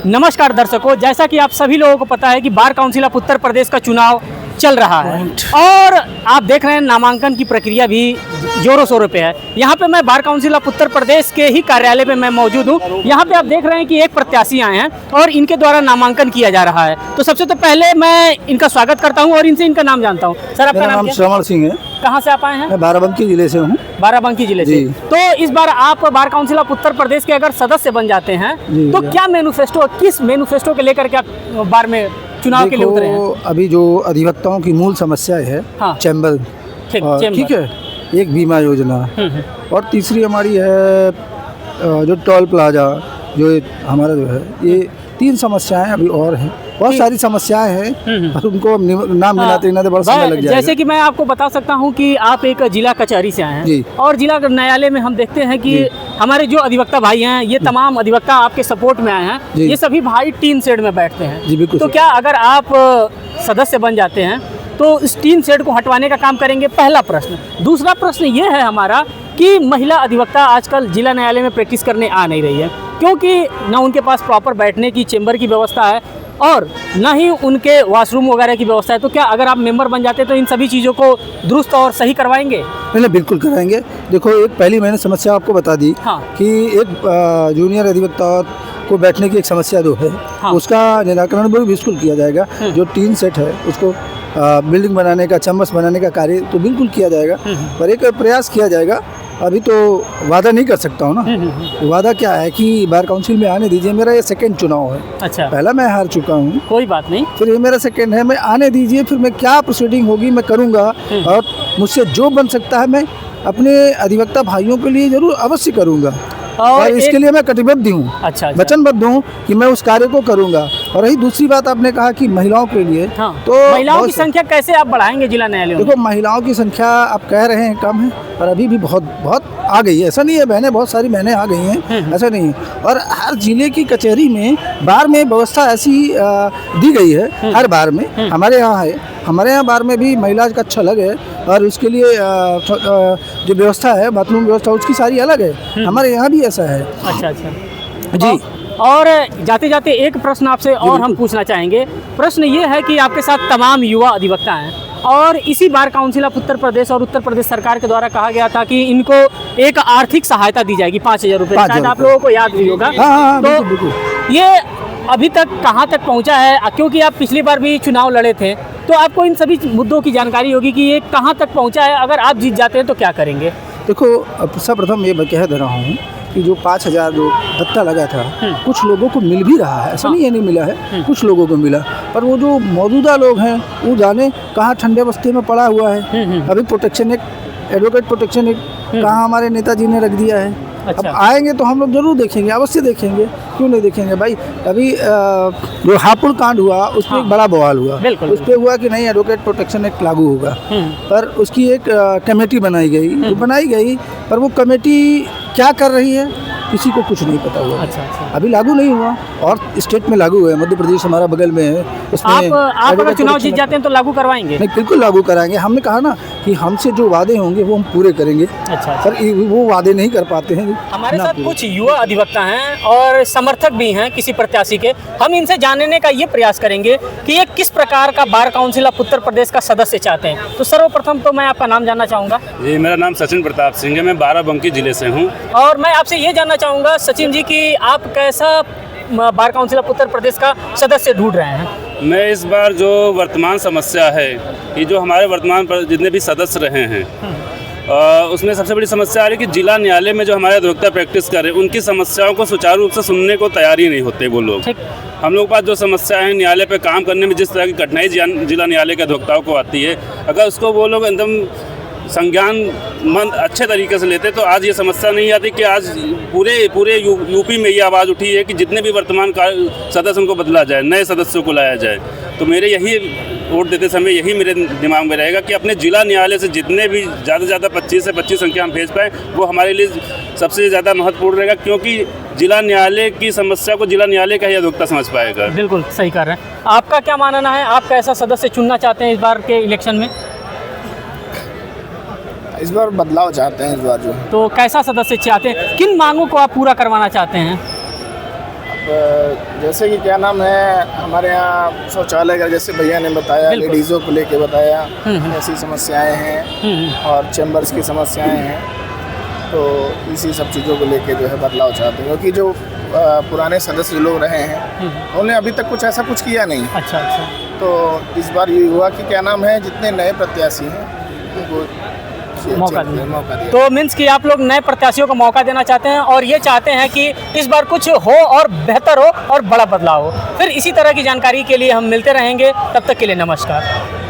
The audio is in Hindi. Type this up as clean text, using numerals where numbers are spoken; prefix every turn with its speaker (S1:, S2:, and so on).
S1: नमस्कार दर्शकों, जैसा कि आप सभी लोगों को पता है कि bar council of Uttar Pradesh का चुनाव चल रहा है और आप देख रहे हैं नामांकन की प्रक्रिया भी जोरों शोरों पे है। यहाँ पे मैं bar council of Uttar Pradesh के ही कार्यालय पे मैं मौजूद हूँ। यहाँ पे आप देख रहे हैं कि एक प्रत्याशी आए हैं और इनके द्वारा नामांकन किया जा रहा है। तो सबसे तो पहले मैं इनका स्वागत करता हूँ और इनसे इनका नाम जानता हूँ। सर, आपका नाम
S2: श्रवण सिंह है।
S1: कहाँ से आप आए हैं?
S2: मैं बाराबंकी जिले से हूँ।
S1: बाराबंकी जिले से। तो इस बार आप bar council of Uttar Pradesh के अगर सदस्य बन जाते हैं तो क्या मैनिफेस्टो, किस मैनिफेस्टो के लेकर के आप बार में चुनाव के लिए उतरे हैं?
S2: अभी जो अधिवक्ताओं की मूल समस्या है,
S1: हाँ।
S2: चैम्बर, ठीक है, एक बीमा योजना और तीसरी हमारी है जो टोल प्लाजा, जो हमारा जो है, ये 3 समस्याएं अभी और हैं। बहुत सारी समस्याएं हैं, बस उनको नाम गिनाते बड़ा समय लग जाएगा।
S1: जैसे कि मैं आपको बता सकता हूँ कि आप एक जिला कचहरी से आए हैं और जिला न्यायालय में हम देखते हैं कि हमारे जो अधिवक्ता भाई हैं, ये तमाम अधिवक्ता आपके सपोर्ट में आए हैं। ये सभी भाई टीन शेड में बैठते हैं। तो क्या अगर आप सदस्य बन जाते हैं तो इस टीन शेड को हटवाने का काम करेंगे? पहला प्रश्न। दूसरा प्रश्न ये है हमारा कि महिला अधिवक्ता आजकल जिला न्यायालय में प्रैक्टिस करने आ नहीं रही है, क्योंकि ना उनके पास प्रॉपर बैठने की चेंबर की व्यवस्था है और ना ही उनके वॉशरूम वगैरह की व्यवस्था है। तो क्या अगर आप मेंबर बन जाते तो इन सभी चीज़ों को दुरुस्त और सही करवाएंगे?
S2: नहीं, बिल्कुल कराएंगे। देखो, एक पहली मैंने समस्या आपको बता दी कि एक जूनियर अधिवक्ता को बैठने की एक समस्या जो है, उसका निराकरण भी बिल्कुल किया जाएगा। जो टीन सेट है उसको बिल्डिंग बनाने का, चैम्बर्स बनाने का कार्य तो बिल्कुल किया जाएगा, पर एक प्रयास किया जाएगा। अभी तो वादा नहीं कर सकता हूँ ना। वादा क्या है कि बार काउंसिल में आने दीजिए। मेरा ये सेकंड चुनाव है। अच्छा। पहला मैं हार चुका हूँ।
S1: कोई बात नहीं,
S2: फिर ये मेरा सेकंड है। मैं आने दीजिए, फिर मैं क्या प्रोसीडिंग होगी मैं करूँगा और मुझसे जो बन सकता है मैं अपने अधिवक्ता भाइयों के लिए जरूर अवश्य करूँगा और इसके लिए मैं कटिबद्ध हूँ। अच्छा। वचनबद्ध हूँ कि मैं उस कार्य को करूँगा। और रही दूसरी बात, आपने कहा कि महिलाओं के लिए,
S1: तो महिलाओं की संख्या कैसे आप बढ़ाएंगे जिला न्यायालय में?
S2: देखो, महिलाओं की संख्या आप कह रहे हैं कम है, पर अभी भी बहुत बहुत आ गई है। ऐसा नहीं है, बहनें, बहुत सारी बहनें आ गई हैं, ऐसा नहीं है। और हर जिले की कचहरी में बार में व्यवस्था ऐसी दी गई है। हर बार में हमारे यहाँ है, हमारे यहाँ बार में भी महिला का अच्छा अलग है और उसके लिए जो व्यवस्था है, बाथरूम व्यवस्था, उसकी सारी अलग है। हमारे यहाँ भी ऐसा है।
S1: अच्छा अच्छा जी। और जाते जाते एक प्रश्न आपसे और हम पूछना चाहेंगे। प्रश्न ये है कि आपके साथ तमाम युवा अधिवक्ता हैं और इसी bar council of Uttar Pradesh और उत्तर प्रदेश सरकार के द्वारा कहा गया था कि इनको एक आर्थिक सहायता दी जाएगी 5,000 रुपये। शायद आप लोगों को याद भी होगा। तो ये अभी तक कहाँ तक पहुँचा है? क्योंकि आप पिछली बार भी चुनाव लड़े थे, तो आपको इन सभी मुद्दों की जानकारी होगी कि ये कहाँ तक पहुँचा है। अगर आप जीत जाते हैं तो क्या करेंगे?
S2: देखो, सर्वप्रथम ये मैं कह दे रहा हूँ कि जो 5,000 जो भत्ता लगा था, कुछ लोगों को मिल भी रहा है। ऐसा नहीं है नहीं मिला है, कुछ लोगों को मिला, पर वो जो मौजूदा लोग हैं वो जाने कहाँ ठंडे बस्ती में पड़ा हुआ है। अभी protection act, advocate protection act कहाँ हमारे नेताजी ने रख दिया है। अच्छा। अब आएंगे तो हम लोग जरूर देखेंगे, अवश्य देखेंगे, क्यों नहीं देखेंगे भाई। अभी जो हापुड़ कांड हुआ उसमें एक बड़ा बवाल हुआ। उस पर हुआ कि नहीं, एडवोकेट प्रोटेक्शन एक्ट लागू होगा, पर उसकी एक कमेटी बनाई गई, पर वो कमेटी क्या कर रही है किसी को कुछ नहीं पता हुआ। अच्छा। अभी लागू नहीं हुआ और स्टेट में लागू है। मध्य प्रदेश हमारा बगल में है।
S1: आप अगर चुनाव जीत जाते हैं तो लागू करवाएंगे?
S2: नहीं, बिल्कुल लागू कराएंगे। हमने कहा ना कि हमसे जो वादे होंगे वो हम पूरे करेंगे। अच्छा। पर वो वादे नहीं कर पाते हैं।
S1: हमारे साथ कुछ युवा अधिवक्ता हैं और समर्थक भी हैं किसी प्रत्याशी के। हम इनसे जानने का ये प्रयास करेंगे कि ये किस प्रकार का bar council of Uttar Pradesh का सदस्य चाहते हैं। तो सर्वप्रथम तो मैं आपका नाम जानना चाहूँगा।
S3: जी, मेरा नाम सचिन प्रताप सिंह है। मैं बाराबंकी जिले से हूँ
S1: और मैं आपसे ये जानना चाहूँगा सचिन जी कि आप कैसा bar council of Uttar Pradesh का सदस्य ढूंढ रहे हैं?
S3: मैं इस बार जो वर्तमान समस्या है कि जो हमारे वर्तमान पर जितने भी सदस्य रहे हैं उसमें सबसे बड़ी समस्या आ रही है कि जिला न्यायालय में जो हमारे अधिवक्ता प्रैक्टिस कर रहे हैं उनकी समस्याओं को सुचारू रूप से सुनने को तैयार ही नहीं होते वो लोग। हम लोग के पास जो समस्या है न्यायालय पे काम करने में जिस तरह की कठिनाई जिला न्यायालय के अधिवक्ताओं को आती है, अगर उसको वो लोग एकदम संज्ञान मन अच्छे तरीके से लेते तो आज ये समस्या नहीं आती कि आज पूरे यूपी में ये आवाज़ उठी है कि जितने भी वर्तमान सदस्य उनको बदला जाए, नए सदस्यों को लाया जाए। तो मेरे यही वोट देते समय यही मेरे दिमाग में रहेगा कि अपने जिला न्यायालय से जितने भी ज़्यादा से ज़्यादा 25 से 25 संख्या हम भेज पाएँ वो हमारे लिए सबसे ज़्यादा महत्वपूर्ण रहेगा, क्योंकि जिला न्यायालय की समस्या को जिला न्यायालय का ही अधिवक्ता समझ पाएगा।
S1: बिल्कुल सही कह रहे हैं। आपका क्या मानना है? आप कैसा सदस्य चुनना चाहते हैं इस बार के इलेक्शन में?
S4: इस बार बदलाव चाहते हैं। इस बार जो
S1: तो कैसा सदस्य चाहते हैं? किन मांगों को आप पूरा करवाना चाहते हैं?
S4: जैसे कि क्या नाम है, हमारे यहाँ शौचालय का जैसे भैया ने बताया, लेडीज़ों को लेके बताया, ऐसी समस्याएं हैं और चैम्बर्स की समस्याएं हैं। तो इसी सब चीज़ों को लेके जो है बदलाव चाहते हैं, क्योंकि जो पुराने सदस्य लोग रहे हैं उन्होंने अभी तक कुछ ऐसा कुछ किया नहीं।
S1: अच्छा अच्छा।
S4: तो इस बार ये हुआ कि क्या नाम है, जितने नए प्रत्याशी हैं उनको
S1: मौका दिया। तो मीन्स कि आप लोग नए प्रत्याशियों को मौका देना चाहते हैं और ये चाहते हैं कि इस बार कुछ हो और बेहतर हो और बड़ा बदलाव हो। फिर इसी तरह की जानकारी के लिए हम मिलते रहेंगे, तब तक के लिए नमस्कार।